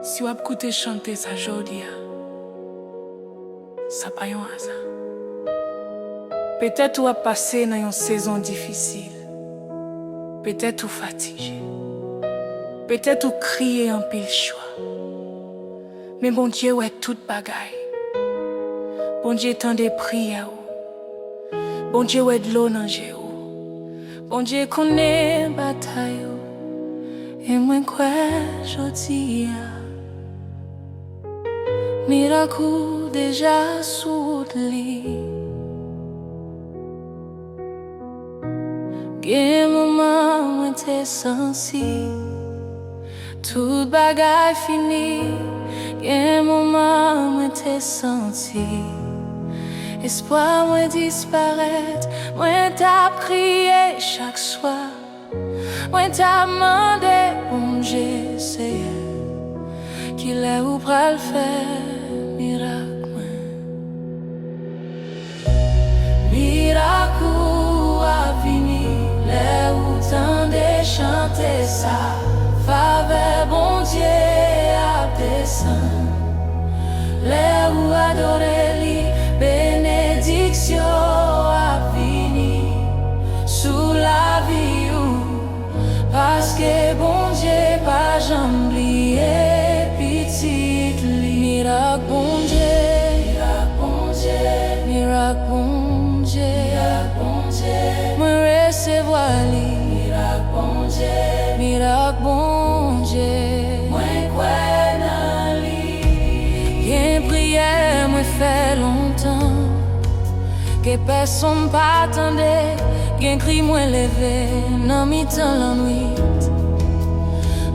Si vous écoutez chanter ça aujourd'hui, ça pas un hasard. Peut-être vous avez passé dans une saison difficile. Peut-être vous fatigué. Peut-être vous criez en pile choix. Mais bon Dieu ouais toute bagaille. Bon Dieu tend des prières. Bon Dieu ouais de l'eau dans j'ai. Bon Dieu connaît bataille. Et moi quoi je dis miracle déjà sous lit. Gen moment moi t'es sensible. Tout bagaille fini. Gen moment moi t'es senti. Espoir moi disparaître. Moi t'as crié chaque soir. Moi t'as demandé bon j'essaie. Qu'il est où pour le faire miracle. Miracle a fini. Les où t'entendez chanter ça. Faveur bon Dieu a descendu. Les où adorer lui. Bénédiction a fini. Sous la vie où. Parce que bon Dieu pas jamais oublié petite li. Miracle bon Dieu, miracle bon Dieu, miracle bon Dieu, miracle bon Dieu. Moi recevoir li. Miracle bon Dieu, miracle bon Dieu. Moi crois dans li. Gen prière moi fait longtemps. Que personne pas attendait. Gen cri moi levé, nan mi temps la nuit.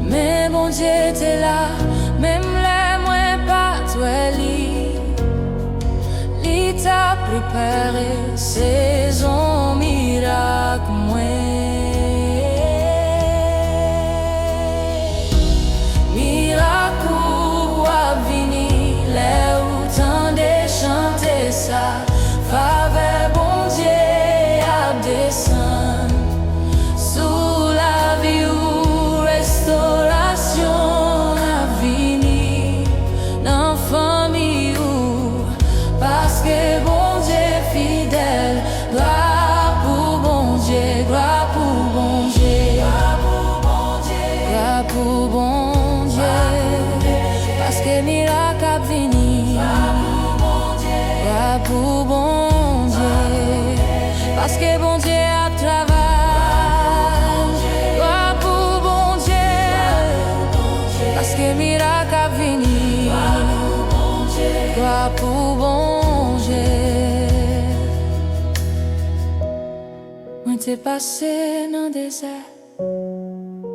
Mais bon Dieu t'es là, même les moi pas toi li. Li t'a préparé saison miracle moi. Miracle a vini, les où t'entendez chanter ça. Faveur bon Dieu a descendu. Sous la vie où restauration a vini. Dans famille où parce que bon Dieu fidèle. Gloire pour bon Dieu, gloire pour bon Dieu, gloire pour bon Dieu. Parce que miracle a vini. Gloire pour bon Dieu. Parce que bon Dieu a travaillé. Gloire pour bon Dieu. Parce que miracle a vini. Gloire pour bon Dieu. Moi t'es passé dans le désert.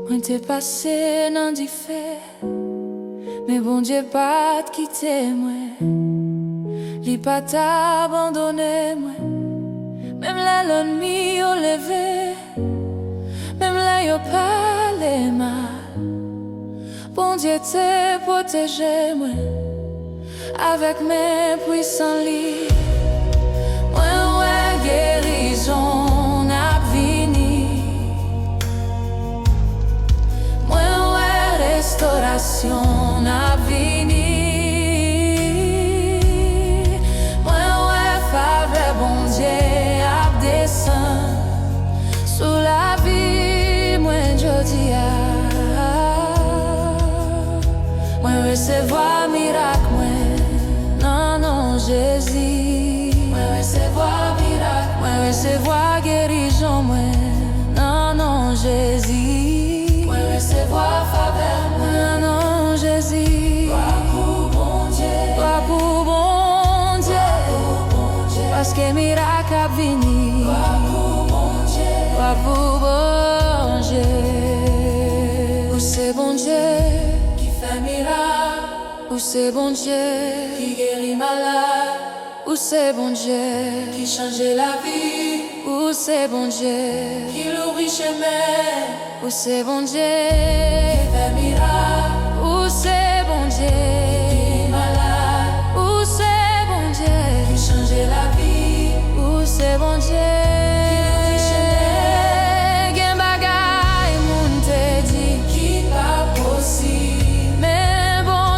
Moi t'es passé dans du feu. Mais bon Dieu pas te quitter moi. Li pas t'abandonner moi. Même l'ennemi au levé. Même là yo parlé mal. Bon Dieu te protégé moi. Avec mes puissants lits. Moi ouais guérison n'a vini. Moi ouais restauration n'a vini. Bon Dieu a descendu sous la vie, moi je dis moi recevoir miracle, moi non non Jésus, moi recevoir miracle, moi recevoir guérison, moi non non Jésus, moi recevoir faveur, moi non Jésus, gloire pour bon Dieu, gloire pour bon Dieu. Parce que miracle a vini. Gloire pour bon Dieu. Gloire pour bon Dieu. Où c'est bon Dieu qui fait miracle. Où c'est bon Dieu qui guérit malade. Où c'est bon Dieu qui change la vie. Où c'est bon Dieu qui l'ouvre chemin. Où c'est bon Dieu qui fait miracle. Où c'est bon Dieu qui guérit malade. Où c'est bon Dieu qui change la vie. C'est bon Dieu. Gen bagay moun te di qui pas possible. Mais bon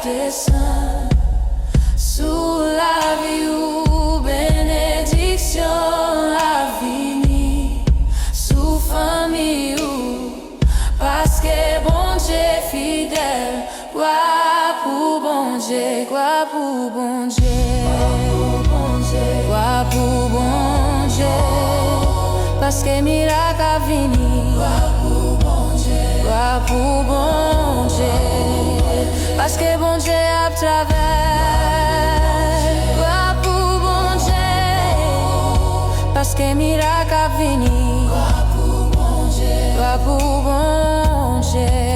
descend. Sous la vie ou bénédiction à venir. Sous famille ou parce que bon Dieu fidèle. Quoi pour bon Dieu, quoi pour bon Dieu. Quoi pour bon Dieu, parce que miracle a venu. Quoi pour bon Dieu, quoi pour bon Dieu, parce que bon Dieu a travers. Quoi pour bon Dieu, parce que miracle a venu. Quoi pour bon Dieu, quoi pour bon Dieu.